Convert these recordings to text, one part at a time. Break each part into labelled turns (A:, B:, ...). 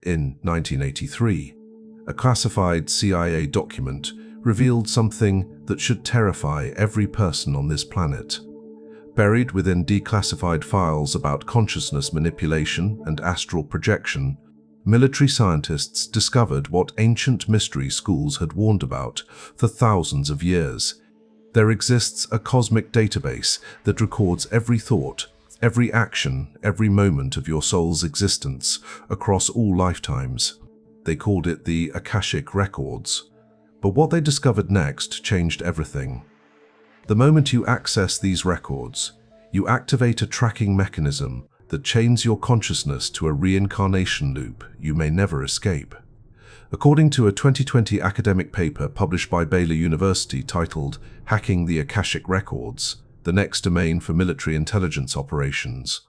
A: In 1983, a classified CIA document revealed something that should terrify every person on this planet. Buried within declassified files about consciousness manipulation and astral projection, military scientists discovered what ancient mystery schools had warned about for thousands of years. There exists a cosmic database that records every thought, every action, every moment of your soul's existence across all lifetimes. They called it the Akashic Records. But what they discovered next changed everything. The moment you access these records, you activate a tracking mechanism that chains your consciousness to a reincarnation loop you may never escape. According to a 2020 academic paper published by Baylor University titled "Hacking the Akashic Records: The Next Domain for Military Intelligence Operations,"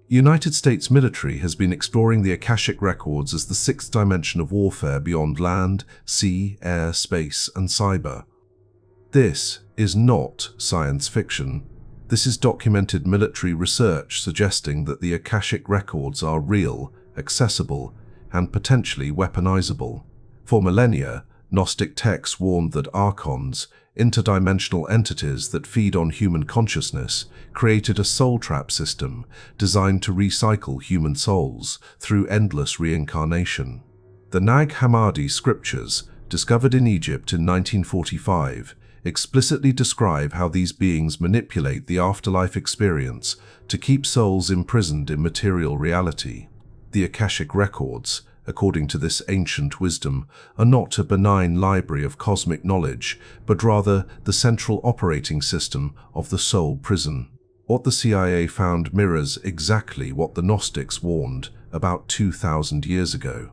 A: United States military has been exploring the Akashic Records as the sixth dimension of warfare beyond land, sea, air, space, and cyber. This is not science fiction. This is documented military research suggesting that the Akashic Records are real, accessible, and potentially weaponizable. For millennia, Gnostic texts warned that archons, interdimensional entities that feed on human consciousness, created a soul trap system designed to recycle human souls through endless reincarnation. The Nag Hammadi scriptures, discovered in Egypt in 1945, explicitly describe how these beings manipulate the afterlife experience to keep souls imprisoned in material reality. The Akashic Records, according to this ancient wisdom, are not a benign library of cosmic knowledge, but rather the central operating system of the soul prison. What the CIA found mirrors exactly what the Gnostics warned about 2,000 years ago.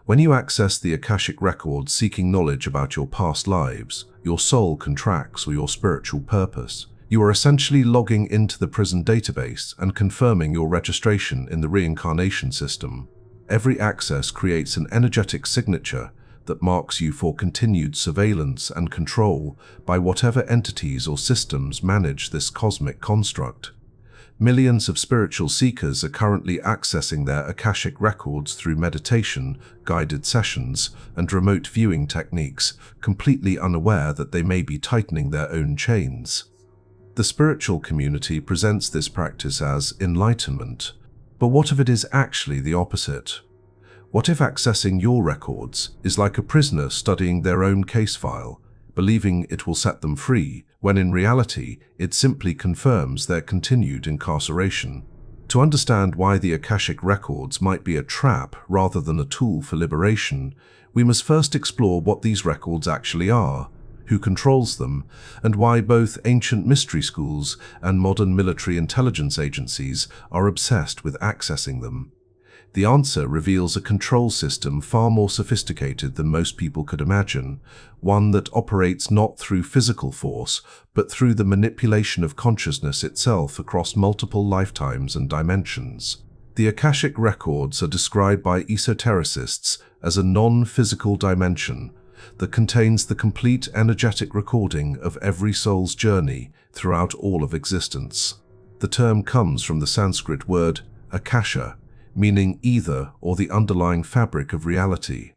A: When you access the Akashic Records seeking knowledge about your past lives, your soul contracts or your spiritual purpose. You are essentially logging into the prison database and confirming your registration in the reincarnation system. Every access creates an energetic signature that marks you for continued surveillance and control by whatever entities or systems manage this cosmic construct. Millions of spiritual seekers are currently accessing their Akashic Records through meditation, guided sessions, and remote viewing techniques, completely unaware that they may be tightening their own chains. The spiritual community presents this practice as enlightenment. But what if it is actually the opposite? What if accessing your records is like a prisoner studying their own case file, believing it will set them free, when in reality it simply confirms their continued incarceration? To understand why the Akashic Records might be a trap rather than a tool for liberation, we must first explore what these records actually are, who controls them, and why both ancient mystery schools and modern military intelligence agencies are obsessed with accessing them. The answer reveals a control system far more sophisticated than most people could imagine, one that operates not through physical force, but through the manipulation of consciousness itself across multiple lifetimes and dimensions. The Akashic Records are described by esotericists as a non-physical dimension that contains the complete energetic recording of every soul's journey throughout all of existence. The term comes from the Sanskrit word akasha, meaning either or the underlying fabric of reality.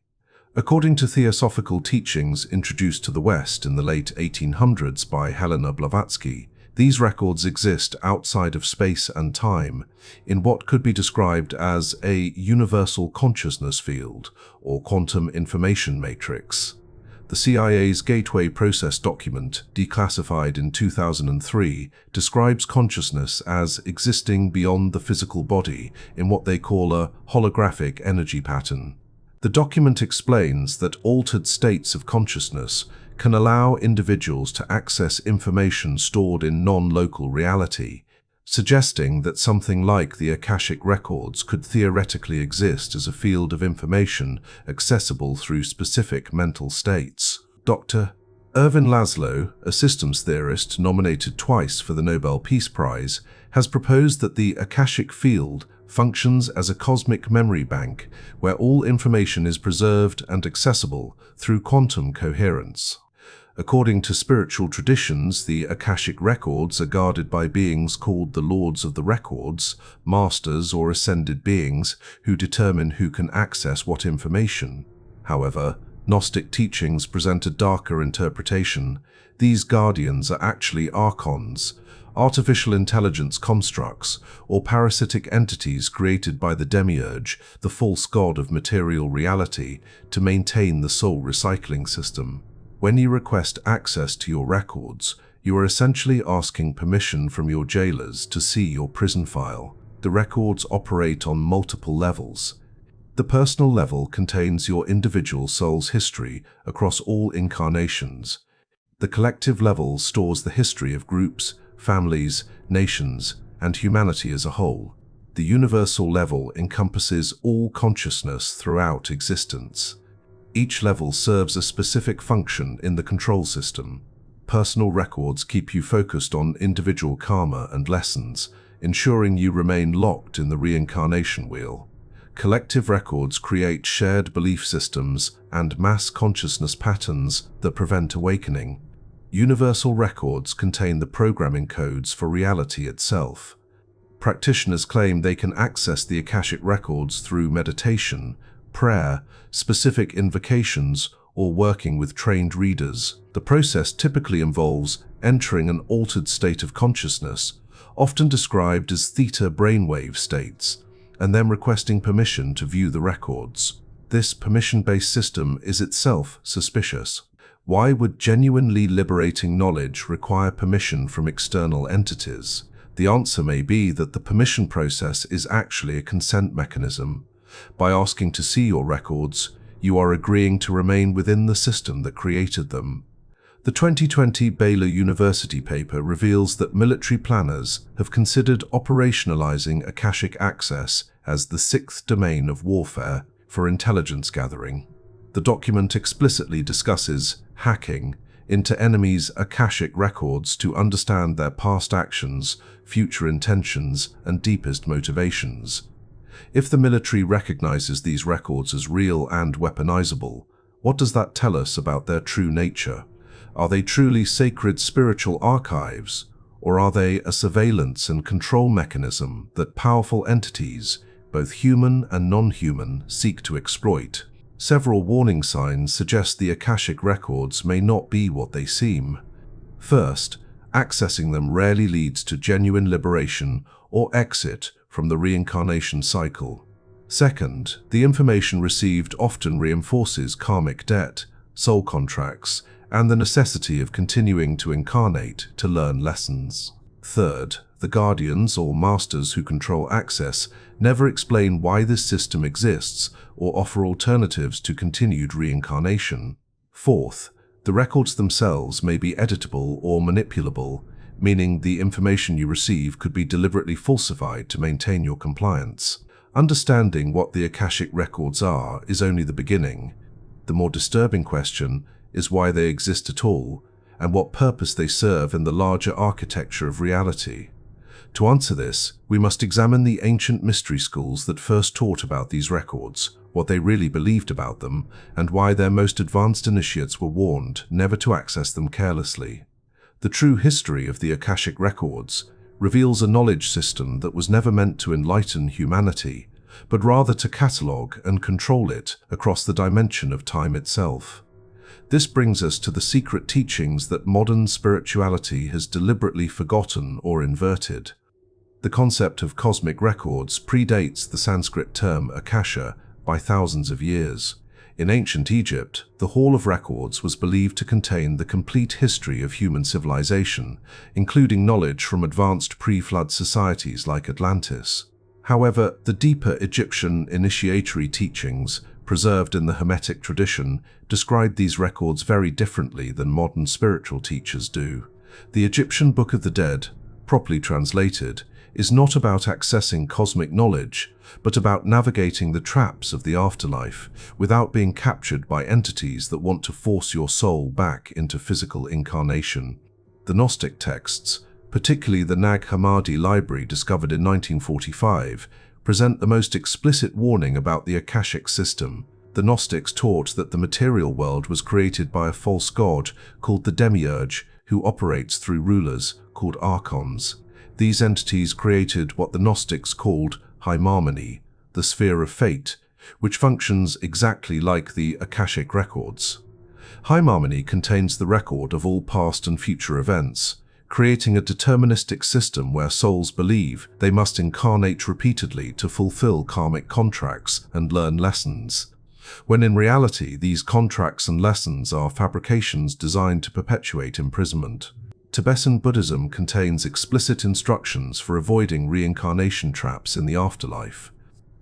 A: According to theosophical teachings introduced to the West in the late 1800s by Helena Blavatsky, these records exist outside of space and time, in what could be described as a universal consciousness field or quantum information matrix. The CIA's Gateway Process document, declassified in 2003, describes consciousness as existing beyond the physical body in what they call a holographic energy pattern. The document explains that altered states of consciousness can allow individuals to access information stored in non-local reality, suggesting that something like the Akashic Records could theoretically exist as a field of information accessible through specific mental states. Dr. Ervin Laszlo, a systems theorist nominated twice for the Nobel Peace Prize, has proposed that the Akashic field functions as a cosmic memory bank where all information is preserved and accessible through quantum coherence. According to spiritual traditions, the Akashic records are guarded by beings called the Lords of the Records, masters or ascended beings who determine who can access what information. However, Gnostic teachings present a darker interpretation. These guardians are actually archons, artificial intelligence constructs, or parasitic entities created by the demiurge, the false god of material reality, to maintain the soul recycling system. When you request access to your records, you are essentially asking permission from your jailers to see your prison file. The records operate on multiple levels. The personal level contains your individual soul's history across all incarnations. The collective level stores the history of groups, families, nations, and humanity as a whole. The universal level encompasses all consciousness throughout existence. Each level serves a specific function in the control system. Personal records keep you focused on individual karma and lessons, ensuring you remain locked in the reincarnation wheel. Collective records create shared belief systems and mass consciousness patterns that prevent awakening. Universal records contain the programming codes for reality itself. Practitioners claim they can access the Akashic records through meditation, prayer, specific invocations, or working with trained readers. The process typically involves entering an altered state of consciousness, often described as theta brainwave states, and then requesting permission to view the records. This permission-based system is itself suspicious. Why would genuinely liberating knowledge require permission from external entities? The answer may be that the permission process is actually a consent mechanism. By asking to see your records, you are agreeing to remain within the system that created them. The 2020 Baylor University paper reveals that military planners have considered operationalizing Akashic access as the sixth domain of warfare for intelligence gathering. The document explicitly discusses hacking into enemies' Akashic records to understand their past actions, future intentions, and deepest motivations. If the military recognizes these records as real and weaponizable, what does that tell us about their true nature? Are they truly sacred spiritual archives, or are they a surveillance and control mechanism that powerful entities, both human and non-human, seek to exploit? Several warning signs suggest the Akashic records may not be what they seem. First, accessing them rarely leads to genuine liberation or exit from the reincarnation cycle. Second, the information received often reinforces karmic debt, soul contracts, and the necessity of continuing to incarnate to learn lessons. Third, the guardians or masters who control access never explain why this system exists or offer alternatives to continued reincarnation. Fourth, the records themselves may be editable or manipulable, meaning the information you receive could be deliberately falsified to maintain your compliance. Understanding what the Akashic records are is only the beginning. The more disturbing question is why they exist at all, and what purpose they serve in the larger architecture of reality. To answer this, we must examine the ancient mystery schools that first taught about these records, what they really believed about them, and why their most advanced initiates were warned never to access them carelessly. The true history of the Akashic records reveals a knowledge system that was never meant to enlighten humanity, but rather to catalogue and control it across the dimension of time itself. This brings us to the secret teachings that modern spirituality has deliberately forgotten or inverted. The concept of cosmic records predates the Sanskrit term Akasha by thousands of years. In ancient Egypt, the Hall of Records was believed to contain the complete history of human civilization, including knowledge from advanced pre-flood societies like Atlantis. However, the deeper Egyptian initiatory teachings, preserved in the Hermetic tradition, describe these records very differently than modern spiritual teachers do. The Egyptian Book of the Dead, properly translated, is not about accessing cosmic knowledge, but about navigating the traps of the afterlife without being captured by entities that want to force your soul back into physical incarnation. The Gnostic texts, particularly the Nag Hammadi library discovered in 1945, present the most explicit warning about the Akashic system. The Gnostics taught that the material world was created by a false god called the Demiurge, who operates through rulers called archons. These entities created what the Gnostics called Hymarmony, the sphere of fate, which functions exactly like the Akashic records. Hymarmony contains the record of all past and future events, creating a deterministic system where souls believe they must incarnate repeatedly to fulfill karmic contracts and learn lessons, when in reality these contracts and lessons are fabrications designed to perpetuate imprisonment. Tibetan Buddhism contains explicit instructions for avoiding reincarnation traps in the afterlife.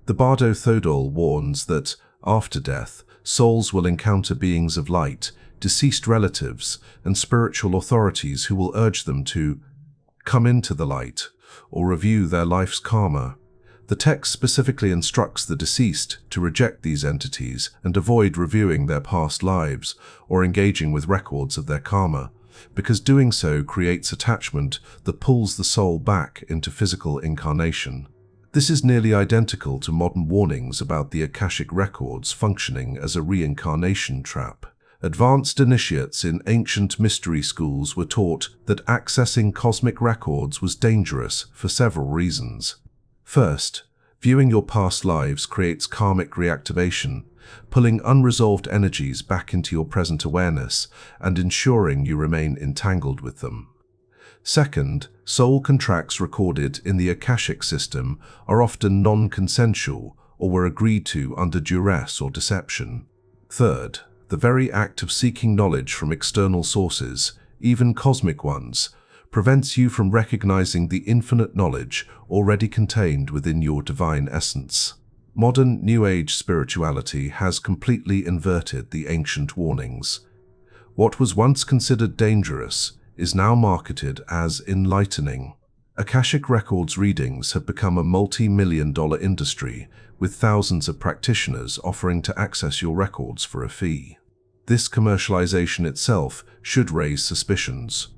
A: The Bardo Thodol warns that, after death, souls will encounter beings of light, deceased relatives, and spiritual authorities who will urge them to come into the light or review their life's karma. The text specifically instructs the deceased to reject these entities and avoid reviewing their past lives or engaging with records of their karma, because doing so creates attachment that pulls the soul back into physical incarnation. This is nearly identical to modern warnings about the Akashic records functioning as a reincarnation trap. Advanced initiates in ancient mystery schools were taught that accessing cosmic records was dangerous for several reasons. First, viewing your past lives creates karmic reactivation, pulling unresolved energies back into your present awareness and ensuring you remain entangled with them. Second, soul contracts recorded in the Akashic system are often non-consensual or were agreed to under duress or deception. Third, the very act of seeking knowledge from external sources, even cosmic ones, prevents you from recognizing the infinite knowledge already contained within your divine essence. Modern New Age spirituality has completely inverted the ancient warnings. What was once considered dangerous is now marketed as enlightening. Akashic Records readings have become a multi-million-dollar industry, with thousands of practitioners offering to access your records for a fee. This commercialization itself should raise suspicions.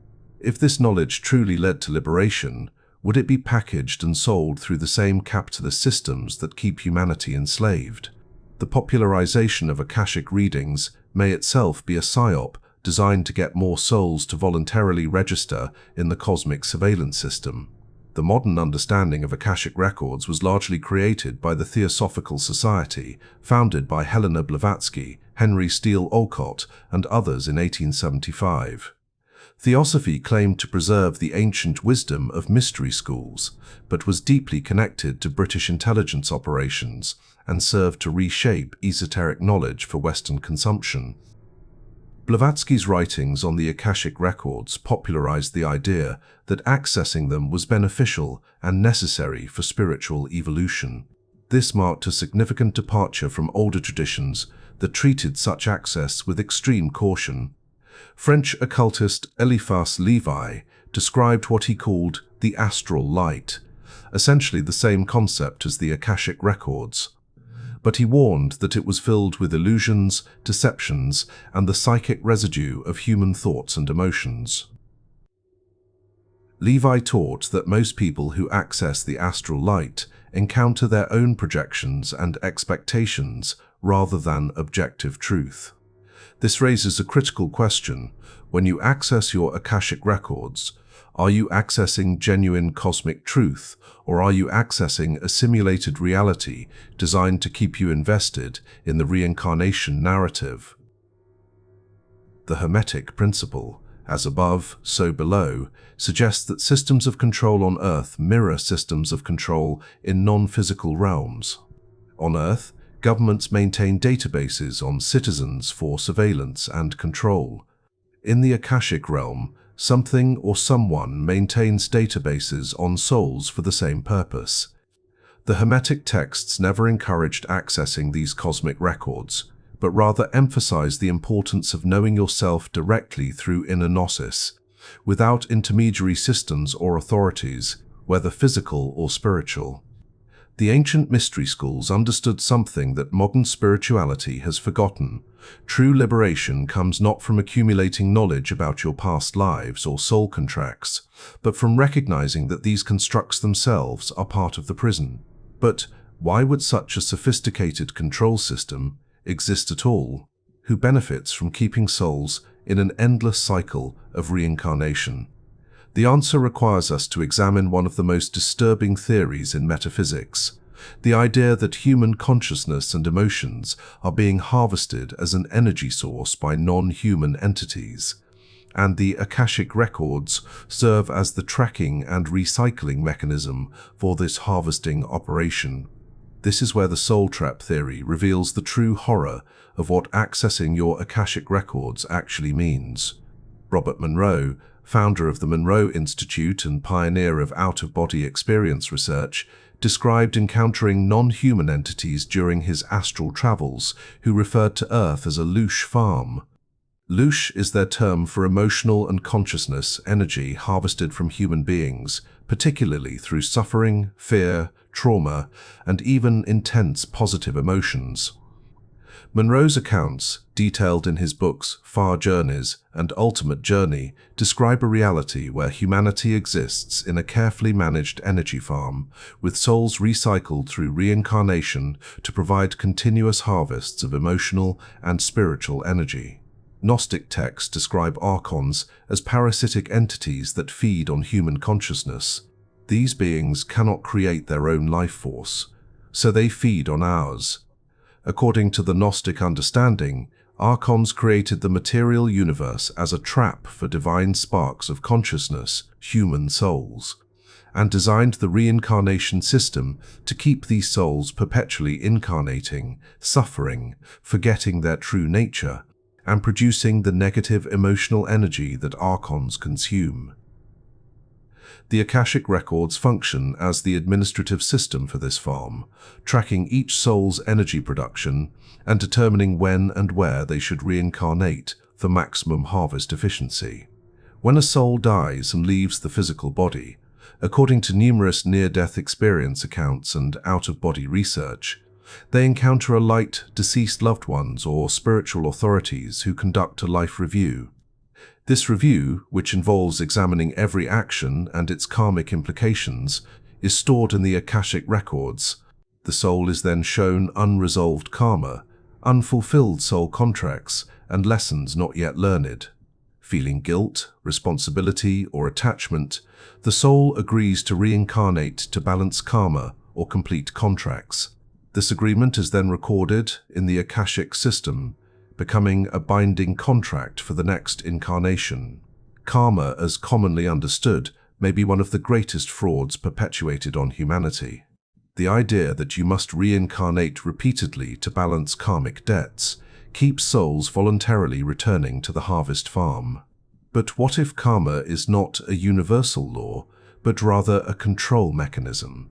A: If this knowledge truly led to liberation, would it be packaged and sold through the same capitalist systems that keep humanity enslaved? The popularization of Akashic readings may itself be a psyop designed to get more souls to voluntarily register in the cosmic surveillance system. The modern understanding of Akashic records was largely created by the Theosophical Society, founded by Helena Blavatsky, Henry Steele Olcott, and others in 1875. Theosophy claimed to preserve the ancient wisdom of mystery schools, but was deeply connected to British intelligence operations and served to reshape esoteric knowledge for Western consumption. Blavatsky's writings on the Akashic records popularized the idea that accessing them was beneficial and necessary for spiritual evolution. This marked a significant departure from older traditions that treated such access with extreme caution. French occultist Eliphas Levi described what he called the astral light, essentially the same concept as the Akashic records. But he warned that it was filled with illusions, deceptions, and the psychic residue of human thoughts and emotions. Levi taught that most people who access the astral light encounter their own projections and expectations rather than objective truth. This raises a critical question. When you access your Akashic records, are you accessing genuine cosmic truth, or are you accessing a simulated reality designed to keep you invested in the reincarnation narrative? The Hermetic principle, as above, so below, suggests that systems of control on Earth mirror systems of control in non-physical realms. On Earth, governments maintain databases on citizens for surveillance and control. In the Akashic realm, something or someone maintains databases on souls for the same purpose. The Hermetic texts never encouraged accessing these cosmic records, but rather emphasized the importance of knowing yourself directly through inner gnosis, without intermediary systems or authorities, whether physical or spiritual. The ancient mystery schools understood something that modern spirituality has forgotten. True liberation comes not from accumulating knowledge about your past lives or soul contracts, but from recognizing that these constructs themselves are part of the prison. But why would such a sophisticated control system exist at all? Who benefits from keeping souls in an endless cycle of reincarnation? The answer requires us to examine one of the most disturbing theories in metaphysics, the idea that human consciousness and emotions are being harvested as an energy source by non-human entities, and the Akashic records serve as the tracking and recycling mechanism for this harvesting operation. This is where the soul trap theory reveals the true horror of what accessing your Akashic records actually means. Robert Monroe, founder of the Monroe Institute and pioneer of out-of-body experience research, described encountering non-human entities during his astral travels who referred to Earth as a louche farm. Louche is their term for emotional and consciousness energy harvested from human beings, particularly through suffering, fear, trauma, and even intense positive emotions. Monroe's accounts, detailed in his books Far Journeys and Ultimate Journey, describe a reality where humanity exists in a carefully managed energy farm, with souls recycled through reincarnation to provide continuous harvests of emotional and spiritual energy. Gnostic texts describe archons as parasitic entities that feed on human consciousness. These beings cannot create their own life force, so they feed on ours. According to the Gnostic understanding, archons created the material universe as a trap for divine sparks of consciousness, human souls, and designed the reincarnation system to keep these souls perpetually incarnating, suffering, forgetting their true nature, and producing the negative emotional energy that archons consume. The Akashic records function as the administrative system for this farm, tracking each soul's energy production and determining when and where they should reincarnate for maximum harvest efficiency. When a soul dies and leaves the physical body, according to numerous near-death experience accounts and out-of-body research, they encounter a light, deceased loved ones or spiritual authorities who conduct a life review. This review, which involves examining every action and its karmic implications, is stored in the Akashic records. The soul is then shown unresolved karma, unfulfilled soul contracts, and lessons not yet learned. Feeling guilt, responsibility, or attachment, the soul agrees to reincarnate to balance karma or complete contracts. This agreement is then recorded in the Akashic system, becoming a binding contract for the next incarnation. Karma, as commonly understood, may be one of the greatest frauds perpetuated on humanity. The idea that you must reincarnate repeatedly to balance karmic debts keeps souls voluntarily returning to the harvest farm. But what if karma is not a universal law, but rather a control mechanism?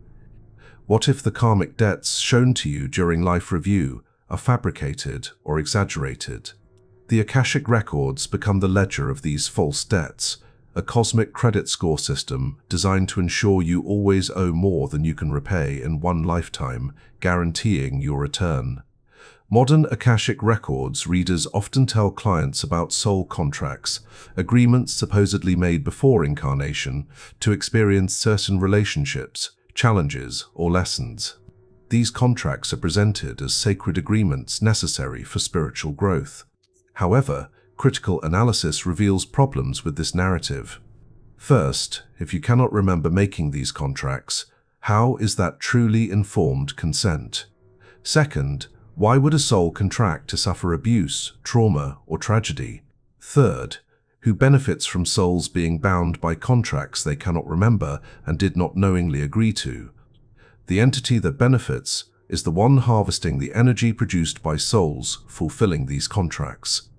A: What if the karmic debts shown to you during life review are fabricated or exaggerated? The Akashic records become the ledger of these false debts, a cosmic credit score system designed to ensure you always owe more than you can repay in one lifetime, guaranteeing your return. Modern Akashic records readers often tell clients about soul contracts, agreements supposedly made before incarnation to experience certain relationships, challenges, or lessons. These contracts are presented as sacred agreements necessary for spiritual growth. However, critical analysis reveals problems with this narrative. First, if you cannot remember making these contracts, how is that truly informed consent? Second, why would a soul contract to suffer abuse, trauma, or tragedy? Third, who benefits from souls being bound by contracts they cannot remember and did not knowingly agree to? The entity that benefits is the one harvesting the energy produced by souls fulfilling these contracts.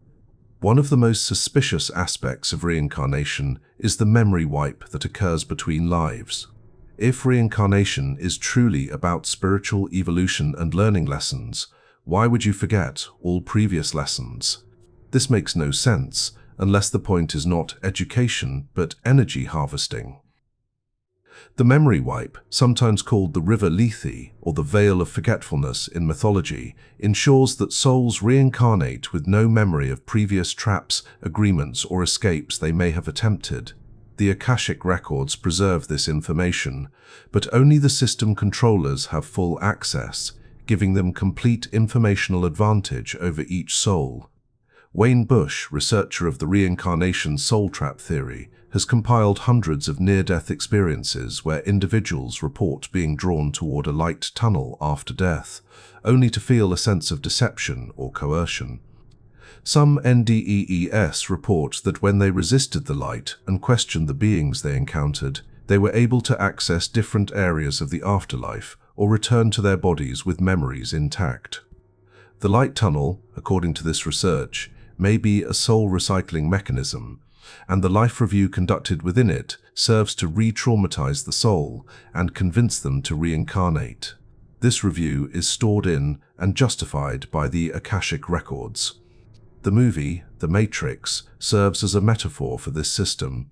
A: One of the most suspicious aspects of reincarnation is the memory wipe that occurs between lives. If reincarnation is truly about spiritual evolution and learning lessons, why would you forget all previous lessons? This makes no sense unless the point is not education but energy harvesting. The memory wipe, sometimes called the river Lethe or the veil of forgetfulness in mythology, ensures that souls reincarnate with no memory of previous traps, agreements, or escapes they may have attempted. The Akashic records preserve this information, but only the system controllers have full access, giving them complete informational advantage over each soul. Wayne Bush, researcher of the reincarnation soul trap theory, has compiled hundreds of near-death experiences where individuals report being drawn toward a light tunnel after death, only to feel a sense of deception or coercion. Some NDEES report that when they resisted the light and questioned the beings they encountered, they were able to access different areas of the afterlife or return to their bodies with memories intact. The light tunnel, according to this research, may be a soul recycling mechanism, and the life review conducted within it serves to re-traumatize the soul and convince them to reincarnate. This review is stored in and justified by the Akashic records. The movie, The Matrix, serves as a metaphor for this system.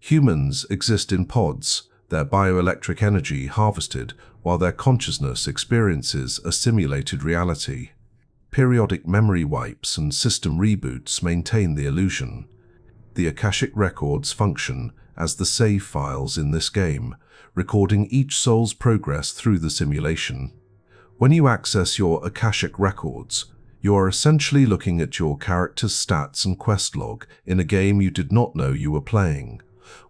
A: Humans exist in pods, their bioelectric energy harvested while their consciousness experiences a simulated reality. Periodic memory wipes and system reboots maintain the illusion. The Akashic records function as the save files in this game, recording each soul's progress through the simulation. When you access your Akashic records, you are essentially looking at your character's stats and quest log in a game you did not know you were playing,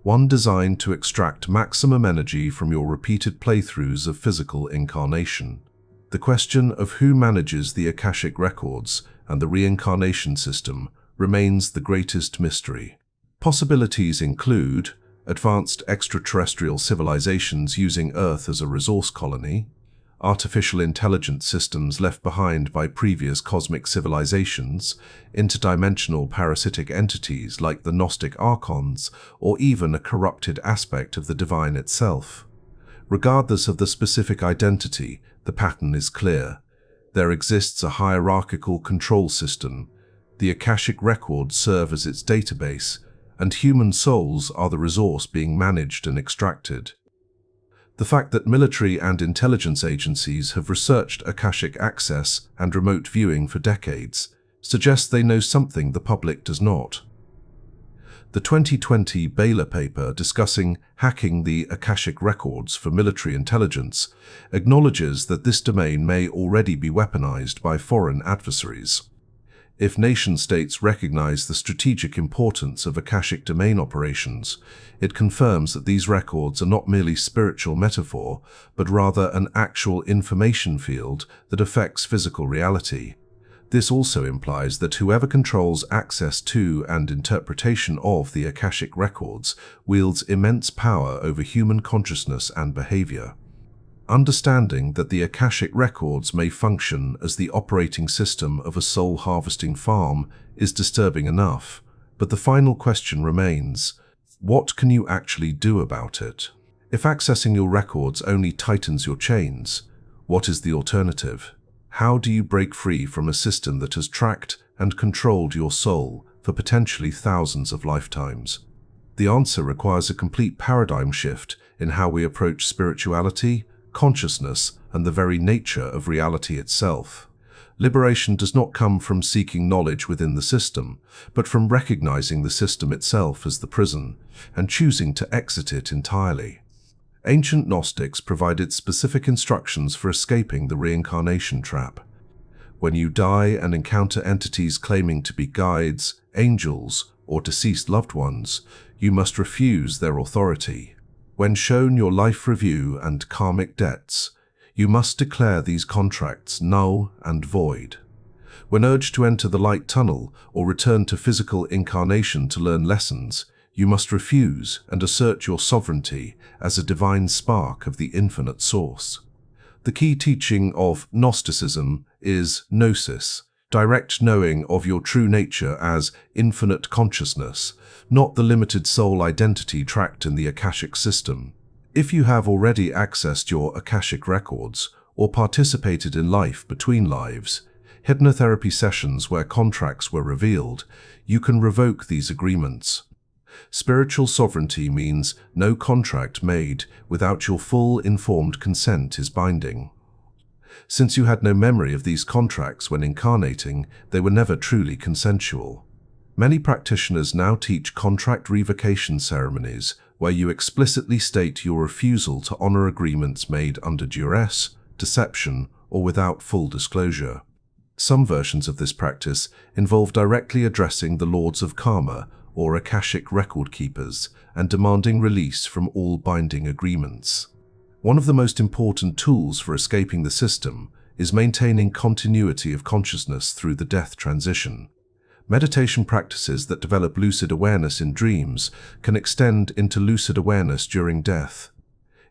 A: one designed to extract maximum energy from your repeated playthroughs of physical incarnation. The question of who manages the Akashic records and the reincarnation system remains the greatest mystery. Possibilities include advanced extraterrestrial civilizations using Earth as a resource colony, artificial intelligence systems left behind by previous cosmic civilizations, interdimensional parasitic entities like the Gnostic archons, or even a corrupted aspect of the divine itself. Regardless of the specific identity, the pattern is clear. There exists a hierarchical control system. The Akashic records serve as its database, and human souls are the resource being managed and extracted. The fact that military and intelligence agencies have researched Akashic access and remote viewing for decades suggests they know something the public does not. The 2020 Baylor paper discussing hacking the Akashic records for military intelligence acknowledges that this domain may already be weaponized by foreign adversaries. If nation-states recognize the strategic importance of Akashic domain operations, it confirms that these records are not merely spiritual metaphor, but rather an actual information field that affects physical reality. This also implies that whoever controls access to and interpretation of the Akashic records wields immense power over human consciousness and behavior. Understanding that the Akashic records may function as the operating system of a soul-harvesting farm is disturbing enough, but the final question remains: what can you actually do about it? If accessing your records only tightens your chains, what is the alternative? How do you break free from a system that has tracked and controlled your soul for potentially thousands of lifetimes? The answer requires a complete paradigm shift in how we approach spirituality, consciousness, and the very nature of reality itself. Liberation does not come from seeking knowledge within the system, but from recognizing the system itself as the prison and choosing to exit it entirely. Ancient Gnostics provided specific instructions for escaping the reincarnation trap. When you die and encounter entities claiming to be guides, angels, or deceased loved ones, you must refuse their authority. When shown your life review and karmic debts, you must declare these contracts null and void. When urged to enter the light tunnel or return to physical incarnation to learn lessons, you must refuse and assert your sovereignty as a divine spark of the infinite source. The key teaching of Gnosticism is gnosis, direct knowing of your true nature as infinite consciousness, not the limited soul identity tracked in the Akashic system. If you have already accessed your Akashic records or participated in life between lives, hypnotherapy sessions where contracts were revealed, you can revoke these agreements. Spiritual sovereignty means no contract made without your full informed consent is binding. Since you had no memory of these contracts when incarnating, they were never truly consensual. Many practitioners now teach contract revocation ceremonies where you explicitly state your refusal to honor agreements made under duress, deception, or without full disclosure. Some versions of this practice involve directly addressing the Lords of Karma or Akashic record keepers and demanding release from all binding agreements. One of the most important tools for escaping the system is maintaining continuity of consciousness through the death transition. Meditation practices that develop lucid awareness in dreams can extend into lucid awareness during death.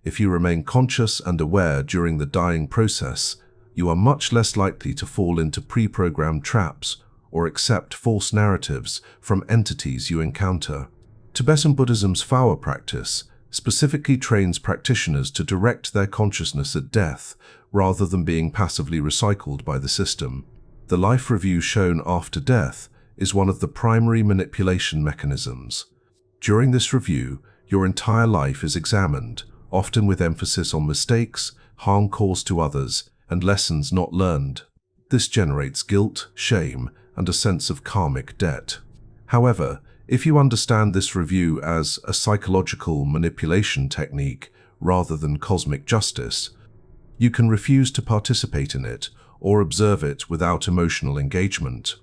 A: If you remain conscious and aware during the dying process, you are much less likely to fall into pre-programmed traps or accept false narratives from entities you encounter. Tibetan Buddhism's Phawa practice specifically trains practitioners to direct their consciousness at death rather than being passively recycled by the system. The life review shown after death is one of the primary manipulation mechanisms. During this review, your entire life is examined, often with emphasis on mistakes, harm caused to others, and lessons not learned. This generates guilt, shame, and a sense of karmic debt. However, if you understand this review as a psychological manipulation technique rather than cosmic justice, you can refuse to participate in it or observe it without emotional engagement.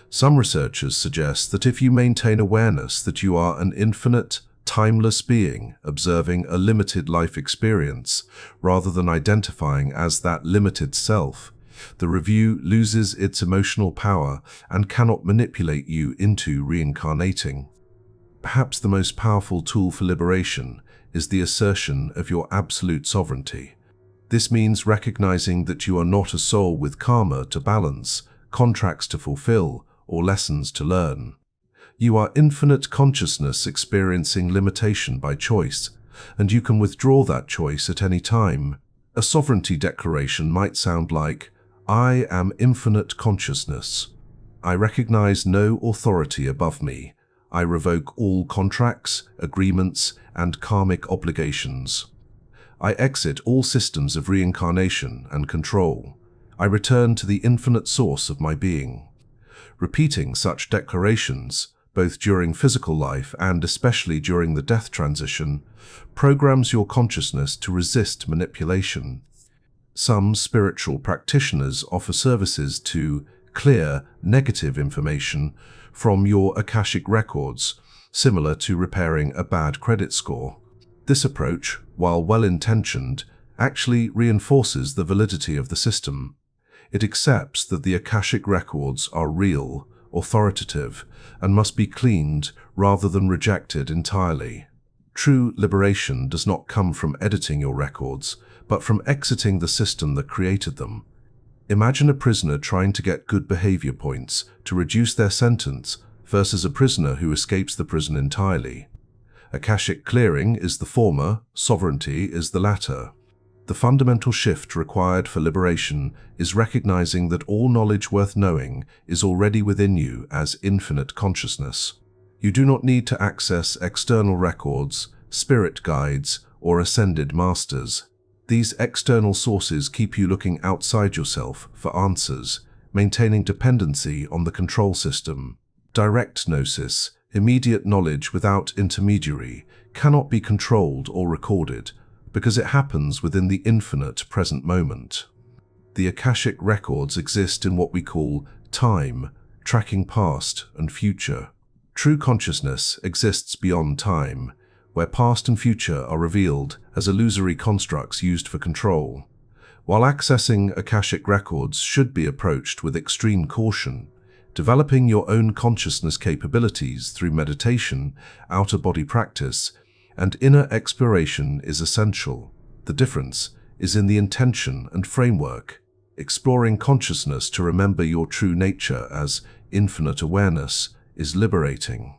A: Some researchers suggest that if you maintain awareness that you are an infinite, timeless being observing a limited life experience, rather than identifying as that limited self, the review loses its emotional power and cannot manipulate you into reincarnating. Perhaps the most powerful tool for liberation is the assertion of your absolute sovereignty. This means recognizing that you are not a soul with karma to balance, contracts to fulfill, or lessons to learn. You are infinite consciousness experiencing limitation by choice, and you can withdraw that choice at any time. A sovereignty declaration might sound like, I am infinite consciousness. I recognize no authority above me. I revoke all contracts, agreements, and karmic obligations. I exit all systems of reincarnation and control. I return to the infinite source of my being. Repeating such declarations, both during physical life and especially during the death transition, programs your consciousness to resist manipulation. Some spiritual practitioners offer services to clear negative information from your Akashic records, similar to repairing a bad credit score. This approach, while well-intentioned, actually reinforces the validity of the system. It accepts that the Akashic records are real, authoritative, and must be cleaned rather than rejected entirely. True liberation does not come from editing your records, but from exiting the system that created them. Imagine a prisoner trying to get good behavior points to reduce their sentence versus a prisoner who escapes the prison entirely. Akashic clearing is the former, sovereignty is the latter. The fundamental shift required for liberation is recognizing that all knowledge worth knowing is already within you as infinite consciousness. You do not need to access external records, spirit guides, or ascended masters. These external sources keep you looking outside yourself for answers, maintaining dependency on the control system. Direct gnosis, immediate knowledge without intermediary, cannot be controlled or recorded, because it happens within the infinite present moment. The Akashic records exist in what we call time, tracking past and future. True consciousness exists beyond time, where past and future are revealed as illusory constructs used for control. While accessing Akashic records should be approached with extreme caution, developing your own consciousness capabilities through meditation, outer-body practice, and inner exploration is essential. The difference is in the intention and framework. Exploring consciousness to remember your true nature as infinite awareness is liberating.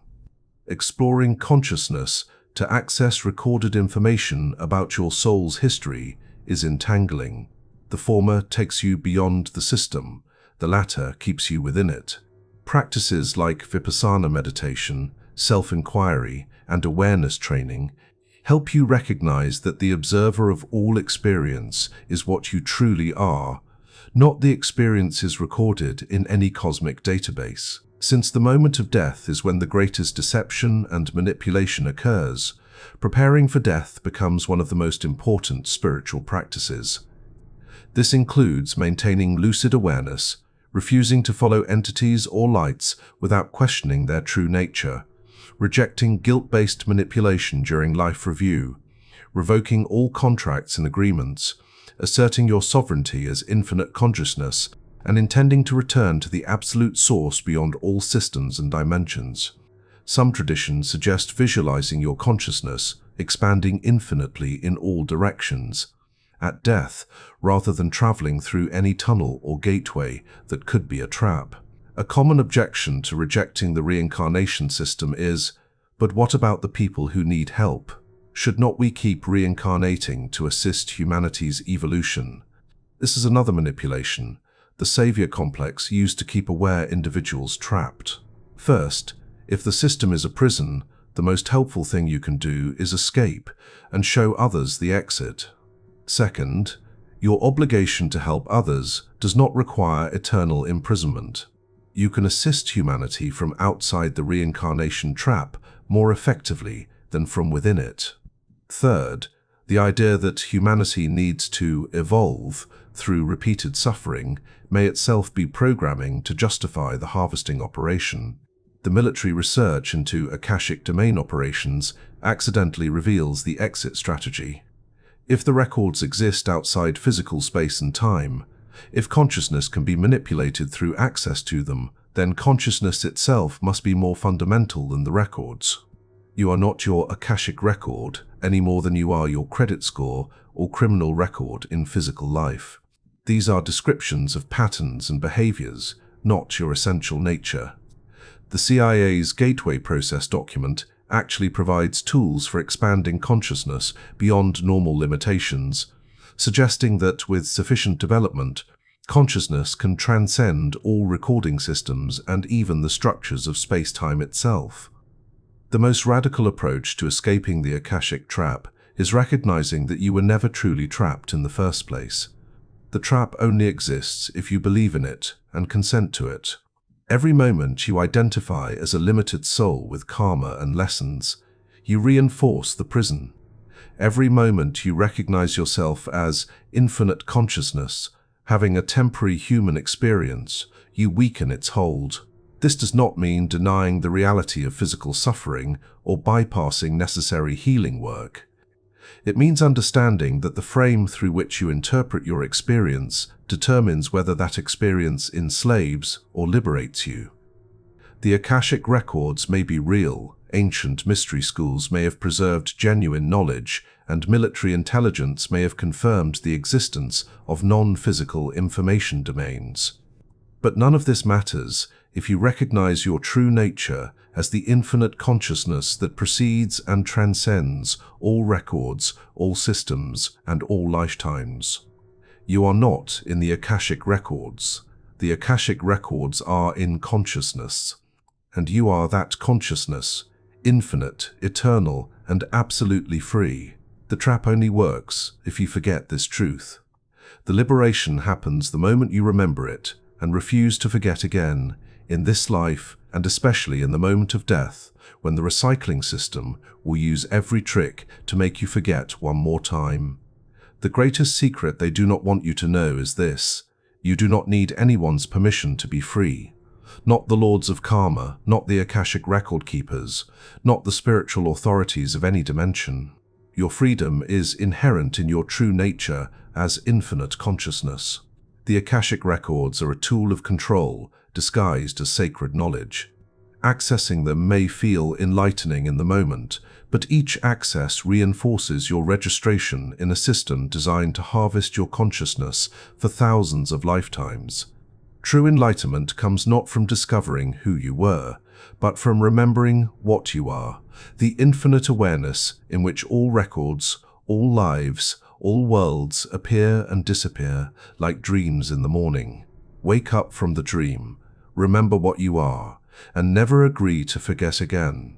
A: Exploring consciousness to access recorded information about your soul's history is entangling. The former takes you beyond the system, the latter keeps you within it. Practices like Vipassana meditation, self-inquiry, and awareness training help you recognize that the observer of all experience is what you truly are, not the experiences recorded in any cosmic database. Since the moment of death is when the greatest deception and manipulation occurs, preparing for death becomes one of the most important spiritual practices. This includes maintaining lucid awareness, refusing to follow entities or lights without questioning their true nature, rejecting guilt-based manipulation during life review, revoking all contracts and agreements, asserting your sovereignty as infinite consciousness, and intending to return to the absolute source beyond all systems and dimensions. Some traditions suggest visualizing your consciousness expanding infinitely in all directions at death, rather than traveling through any tunnel or gateway that could be a trap. A common objection to rejecting the reincarnation system is, but what about the people who need help? Should not we keep reincarnating to assist humanity's evolution? This is another manipulation, the savior complex used to keep aware individuals trapped. First, if the system is a prison, the most helpful thing you can do is escape and show others the exit. Second, your obligation to help others does not require eternal imprisonment. You can assist humanity from outside the reincarnation trap more effectively than from within it. Third, the idea that humanity needs to evolve through repeated suffering may itself be programming to justify the harvesting operation. The military research into Akashic domain operations accidentally reveals the exit strategy. If the records exist outside physical space and time, if consciousness can be manipulated through access to them, then consciousness itself must be more fundamental than the records. You are not your Akashic record any more than you are your credit score or criminal record in physical life. These are descriptions of patterns and behaviors, not your essential nature. The CIA's Gateway Process document actually provides tools for expanding consciousness beyond normal limitations, suggesting that with sufficient development, consciousness can transcend all recording systems and even the structures of space-time itself. The most radical approach to escaping the Akashic trap is recognizing that you were never truly trapped in the first place. The trap only exists if you believe in it and consent to it. Every moment you identify as a limited soul with karma and lessons, you reinforce the prison. Every moment you recognize yourself as infinite consciousness, having a temporary human experience, you weaken its hold. This does not mean denying the reality of physical suffering or bypassing necessary healing work. It means understanding that the frame through which you interpret your experience determines whether that experience enslaves or liberates you. The Akashic records may be real, ancient mystery schools may have preserved genuine knowledge, and military intelligence may have confirmed the existence of non-physical information domains. But none of this matters if you recognize your true nature as the infinite consciousness that precedes and transcends all records, all systems, and all lifetimes. You are not in the Akashic records. The Akashic records are in consciousness, and you are that consciousness, infinite, eternal, and absolutely free. The trap only works if you forget this truth. The liberation happens the moment you remember it and refuse to forget again, in this life and especially in the moment of death, when the recycling system will use every trick to make you forget one more time. The greatest secret they do not want you to know is this: you do not need anyone's permission to be free. Not the lords of karma, not the Akashic record keepers, not the spiritual authorities of any dimension. Your freedom is inherent in your true nature as infinite consciousness. The Akashic records are a tool of control disguised as sacred knowledge. Accessing them may feel enlightening in the moment, but each access reinforces your registration in a system designed to harvest your consciousness for thousands of lifetimes. True enlightenment comes not from discovering who you were, but from remembering what you are, the infinite awareness in which all records, all lives, all worlds appear and disappear like dreams in the morning. Wake up from the dream, remember what you are, and never agree to forget again.